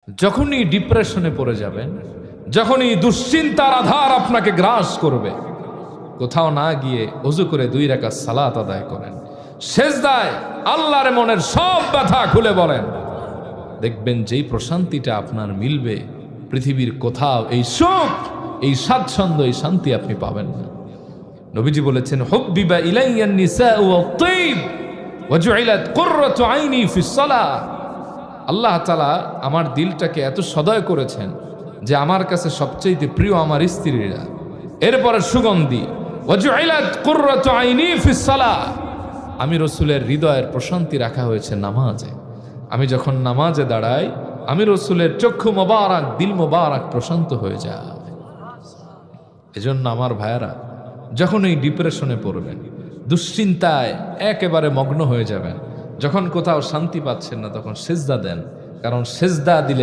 যখনই ডিপ্রেশনে পড়ে যাবেন, যখনই দুশ্চিন্তার আধার আপনাকে গ্রাস করবে, কোথাও না গিয়ে ওযু করে 2 রাকাত সালাত আদায় করেন, সেজদায় আল্লাহর মনের সব ব্যথা খুলে বলেন, দেখবেন যেই প্রশান্তিটা আপনার মিলবে পৃথিবীর কোথাও এই সুখ, এই স্বাচ্ছন্দ্য, এই শান্তি আপনি পাবেন না। নবীজি বলেছেন, হুব্বিবা ইলাইয়ান নিসাউ ওয়াত-তাইব ওয়া জুইলাত কুররাতু আইনি ফিস সালাহ। আল্লাহ তাআলা আমার দিলটাকে এত সদয় করেছেন যে আমার কাছে সবচেয়ে প্রিয় আমার স্ত্রীরা, এরপরে সুগন্ধি, ওয়া জুইলাত কুররাতু আইনি ফিস সালাহ। আমি রাসূলের হৃদয়ের প্রশান্তি রাখা হয়েছে নামাজে। আমি যখন নামাজে দাঁড়াই, আমি রাসূলের চক্ষু মোবারক, দিল মোবারক প্রশান্ত হয়ে যায়। এজন্য আমার ভাইয়েরা, যখন এই ডিপ্রেশনে পড়বেন, দুশ্চিন্তায় একেবারে মগ্ন হয়ে যাবেন, যখন কোথাও শান্তি পাচ্ছেন না, তখন সেজদা দেন, কারণ সেজদা দিলে